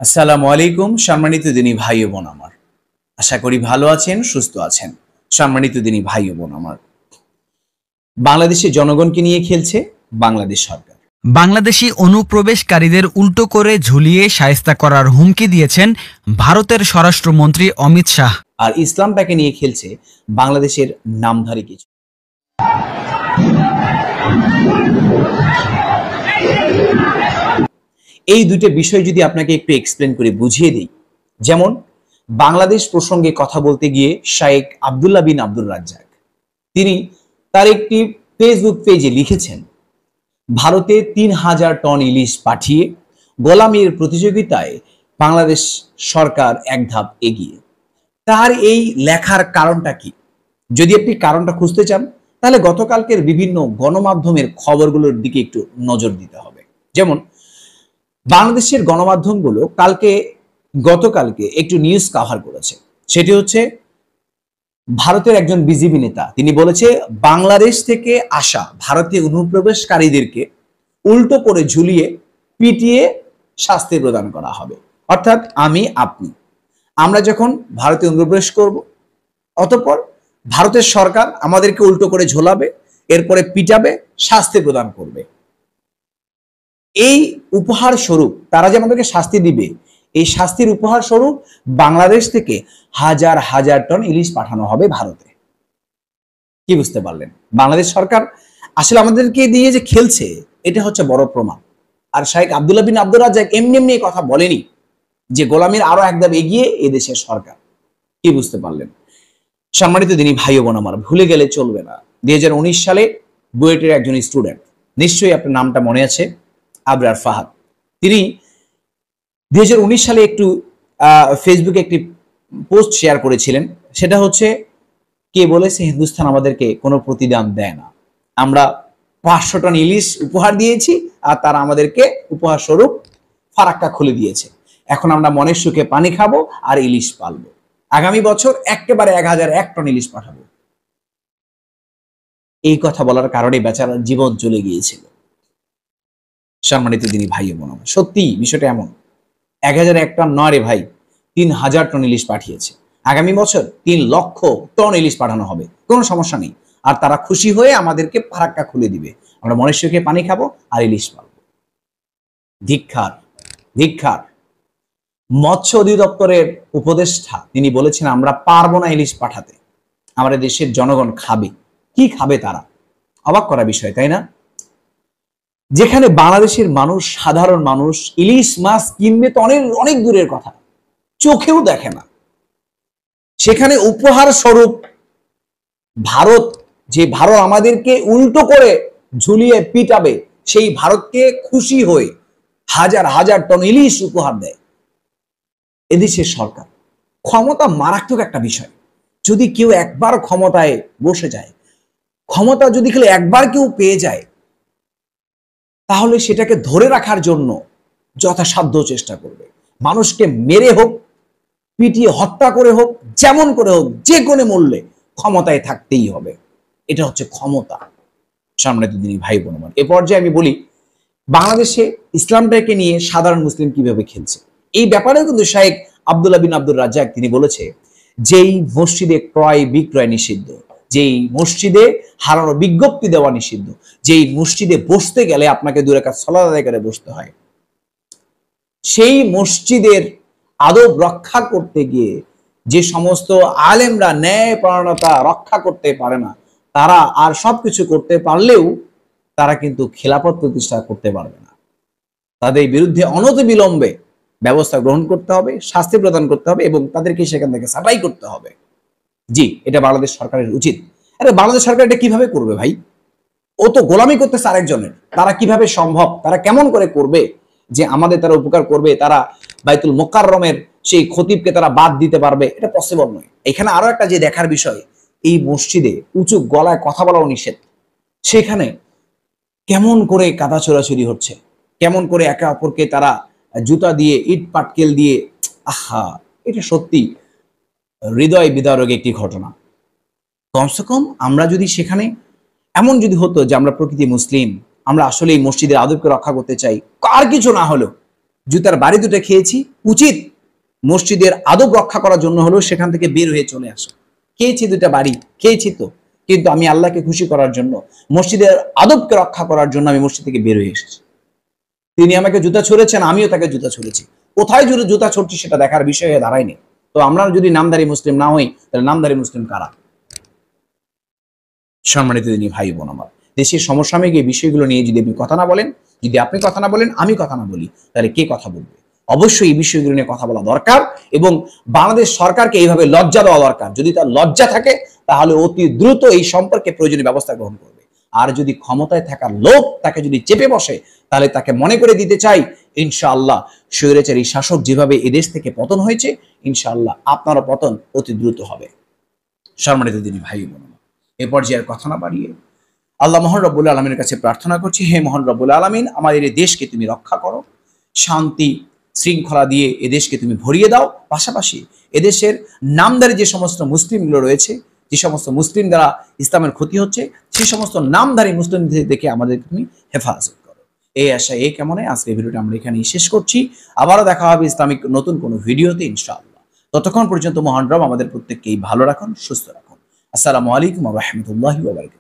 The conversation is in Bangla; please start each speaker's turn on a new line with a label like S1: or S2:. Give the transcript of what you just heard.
S1: আসসালামু আলাইকুম সম্মানিত দিনী ভাই ও বোন আমার। আশা করি ভালো আছেন, সুস্থ আছেন। সম্মানিত দিনী ভাই ও বোন আমার, বাংলাদেশের জনগণকে নিয়ে খেলছে বাংলাদেশ সরকার।
S2: বাংলাদেশি অনুপ্রবেশকারীদের উল্টো করে ঝুলিয়ে শায়েস্তা করার হুমকি দিয়েছেন ভারতের স্বরাষ্ট্রমন্ত্রী অমিত শাহ।
S1: আর ইসলামটাকে নিয়ে খেলছে বাংলাদেশের নামধারী কিছু। এই দুটো বিষয় যদি আপনাকে একটু এক্সপ্লেন করে বুঝিয়ে দিই, যেমন বাংলাদেশ প্রসঙ্গে কথা বলতে গিয়ে শায়েখ আব্দুল্লাহ বিন আব্দুর রাজ্জাক তিনি তার একটি ফেসবুক পেজে লিখেছেন, ভারতে ৩,০০০ টন ইলিশ পাঠিয়ে গোলামির প্রতিযোগিতায় বাংলাদেশ সরকার এক ধাপ এগিয়ে। তার এই লেখার কারণটা কি? যদি আপনি কারণটা খুঁজতে চান তাহলে গতকালকের বিভিন্ন গণমাধ্যমের খবরগুলোর দিকে একটু নজর দিতে হবে। যেমন বাংলাদেশের গণমাধ্যমগুলো গতকালকে একটু নিউজ কাভার করেছে, সেটি হচ্ছে ভারতের একজন বিজেপি নেতা তিনি বলেছে বাংলাদেশ থেকে আসা ভারতীয় অনুপ্রবেশকারীদেরকে উল্টো করে ঝুলিয়ে পিটিয়ে শাস্তি প্রদান করা হবে। অর্থাৎ আমরা যখন ভারতে অনুপ্রবেশ করব, অতঃপর ভারতের সরকার আমাদেরকে উল্টো করে ঝোলাবে, এরপরে পিটাবে, শাস্তি প্রদান করবে। এই উপহার স্বরূপ তারা যে আমাদেরকে শাস্তি দিবে, এই শাস্তির উপহার স্বরূপ বাংলাদেশ থেকে হাজার হাজার টন ইলিশ পাঠানো হবে ভারতে। কি বুঝতে পারলেন? বাংলাদেশ সরকার আসলে আমাদেরকে দিয়ে যে খেলছে, এটা হচ্ছে বড় প্রমাণ। আর শাইখ আব্দুল্লাহ বিন আব্দুর রাজ্জাক এমনি এমনি কথা বলেনি যে গোলামির আরো একদম এগিয়ে এই দেশের সরকার। কি বুঝতে পারলেন? সম্মানিত দিনী ভাই বোন আমার, ভুলে গেলে চলবে না, 2019 সালে বুয়েটের একজন স্টুডেন্ট, নিশ্চয়ই আপনার নামটা মনে আছে, আবরার ফাহাদ। তিনি 2019 সালে একটু ফেসবুকে একটি পোস্ট শেয়ার করেছিলেন, সেটা হচ্ছে কে বলেছে হিন্দুস্তান আমাদেরকে কোনো প্রতিদান দেয় না, আমরা 500 টন ইলিশ উপহার দিয়েছি আর তারা আমাদেরকে উপহার স্বরূপ ফারাক্কা খুলে দিয়েছে। এখন আমরা মনের সুখে পানি খাবো আর ইলিশ পালবো। আগামী বছর একেবারে 1001 টন ইলিশ পাঠাবো। এই কথা বলার কারণে বেচারার জীবন চলে গিয়েছিল। সম্মানিত দিনী ভাই বোন, সত্যি বিষয়টা এমন। 1001 টন নয় রে ভাই, 3000 টন ইলিশ পাঠিয়েছে। আগামী বছর 3 লক্ষ টন ইলিশ পাঠানো হবে, কোনো সমস্যা নেই। আর তারা খুশি হয়ে আমাদেরকে ফারাক্কা খুলে দিবে, আমরা মনের সুখে পানি খাবো আর ইলিশ পাবো। ধিক্কার, ধিক্কার। মৎস্য অধিদপ্তরের উপদেষ্টা তিনি বলেছেন আমরা পারবো না ইলিশ পাঠাতে, আমাদের দেশের জনগণ খাবে। কি খাবে তারা? অবাক করা বিষয়, তাই না? যেখানে বাংলাদেশের মানুষ, সাধারণ মানুষ ইলিশ মাছ কিনবে তো অনেক অনেক দূরের কথা, চোখেও দেখে না, সেখানে উপহার স্বরূপ ভারত আমাদেরকে উল্টো করে ঝুলিয়ে পিটাবে, সেই ভারতকে খুশি হয়ে হাজার হাজার টন ইলিশ উপহার দেয় এদেশের সরকার। ক্ষমতা মারাত্মক একটা বিষয়। যদি কেউ একবার ক্ষমতায় বসে যায়, ক্ষমতা যদি খেলে একবার কেউ পেয়ে যায়, তাহলে সেটাকে ধরে রাখার জন্য যথাসাধ্য চেষ্টা করবে। মানুষকে মেরে হোক, পিটিয়ে হত্যা করে হোক, যেমন করে হোক, যে কোনো মূল্যে ক্ষমতায় থাকতেই হবে। এটা হচ্ছে ক্ষমতা। সম্মানিত দিনী ভাই বোন আমার, এ পর্যায়ে আমি বলি বাংলাদেশে ইসলামটাকে নিয়ে সাধারণ মুসলিম কিভাবে খেলছে। এই ব্যাপারেও কিন্তু শাইখ আব্দুল্লাহ বিন আব্দুর রাজ্জাক তিনি বলেছে, যেই মসজিদে ক্রয় বিক্রয় নিষিদ্ধ, যেই মসজিদে হারানো বিজ্ঞপ্তি দেওয়া নিষিদ্ধ, যেই মসজিদে বসতে গেলে আপনাকে 2 রাকাত সালাত আদায় করে বসতে হয়, সেই মসজিদের আদব রক্ষা করতে গিয়ে যে সমস্ত আলেমরা ন্যায় পরায়ণতা রক্ষা করতে পারে না, তারা আর সবকিছু করতে পারলেও তারা কিন্তু খেলাফত প্রতিষ্ঠা করতে পারবে না। তাদের বিরুদ্ধে অনতিবিলম্বে ব্যবস্থা গ্রহণ করতে হবে, শাস্তি প্রদান করতে হবে এবং তাদেরকে সেখান থেকে ছাঁটাই করতে হবে। জি, এটা বাংলাদেশ সরকারের উচিত। আরে বাংলাদেশ সরকার এটা কিভাবে করবে ভাই? ও তো গোলামি করতেছে আরেকজনের। তারা কিভাবে সম্ভব, তারা কেমন করে করবে যে আমাদের তারা উপকার করবে, তারা বাইতুল মোকাররমের সেই খতিবকে তারা বাদ দিতে পারবে? এটা পসিবল নয়। এখানে আরো একটা যে দেখার বিষয়, এই মসজিদে উঁচু গলায় কথা বলাও নিষেধ। সেখানে কেমন করে কাদা ছোড়াছুরি হচ্ছে, কেমন করে একে অপরকে তারা জুতা দিয়ে, ইট পাটকেল দিয়ে, আহা, এটা সত্যি হৃদয় বিদারক একটি ঘটনা। কমসে কম আমরা যদি সেখানে এমন যদি হতো যে আমরা প্রকৃতি মুসলিম, আমরা আসলে এই মসজিদের আদবকে রক্ষা করতে চাই, আর কিছু না হলেও জুতার বাড়ি দুটো খেয়েছি, উচিত মসজিদের আদব রক্ষা করার জন্য হলো সেখান থেকে বের হয়ে চলে আসা। খেয়েছি দুটা বাড়ি, খেয়েছি তো, কিন্তু আমি আল্লাহকে খুশি করার জন্য, মসজিদের আদবকে রক্ষা করার জন্য আমি মসজিদ থেকে বের হয়ে এসেছি। তিনি আমাকে জুতা ছুঁড়েছেন, আমিও তাকে জুতা ছুঁড়েছি। কোথায় জুতা ছুটছি সেটা দেখার বিষয়ে দাঁড়ায়নি। তো আমরা যদি নামধারী মুসলিম না হই, তাহলে নামধারী মুসলিম কারা? সম্মানিত দিনী ভাই বোন আমার, দেশের সমসাময়িক এই বিষয়গুলো নিয়ে যদি আপনি কথা না বলেন, যদি আপনি কথা না বলেন, আমি কথা না বলি, তাহলে কে কথা বলবে? অবশ্যই এই বিষয়গুলো নিয়ে কথা বলা দরকার এবং বাংলাদেশ সরকারকে এইভাবে লজ্জা দেওয়া দরকার। যদি তার লজ্জা থাকে তাহলে অতি দ্রুত এই সম্পর্কে প্রয়োজনীয় ব্যবস্থা গ্রহণ করবে। আর যদি ক্ষমতায় থাকার লোক তাকে যদি চেপে বসে, তাহলে তাকে মনে করে দিতে চাই, ইনশাআল্লাহ স্বৈরাচারী শাসক যেভাবে এদেশ থেকে পতন হয়েছে, ইনশাআল্লাহ আপনারও পতন অতি দ্রুত হবে। সম্মানিত দিনী ভাই বোন, এ পর্যায়ে আর কথা না বাড়িয়ে আল্লাহ মহান রব্বুল আলমিনের কাছে প্রার্থনা করছি, হে মহান রব্বুল আলমিন, আমাদের এই দেশকে তুমি রক্ষা করো, শান্তি শৃঙ্খলা দিয়ে এদেশকে তুমি ভরিয়ে দাও। পাশাপাশি এদেশের নামধারী যে সমস্ত মুসলিমগুলো রয়েছে, যে সমস্ত মুসলিম দ্বারা ইসলামের ক্ষতি হচ্ছে, সেই সমস্ত নামধারী মুসলিমদের দেখে আমাদের তুমি হেফাজত করো। এই আশা এই কেমনে আজকের ভিডিওটা আমরা এখানেই শেষ করছি। আবারও দেখা হবে ইসলামিক নতুন কোনো ভিডিওতে ইনশাআল্লাহ। ততক্ষণ পর্যন্ত মহান রব আমাদের প্রত্যেককেই ভালো রাখুন, সুস্থ রাখুন। আসসালামু আলাইকুম ওয়া রাহমাতুল্লাহি ওয়া বারাকাতুহু।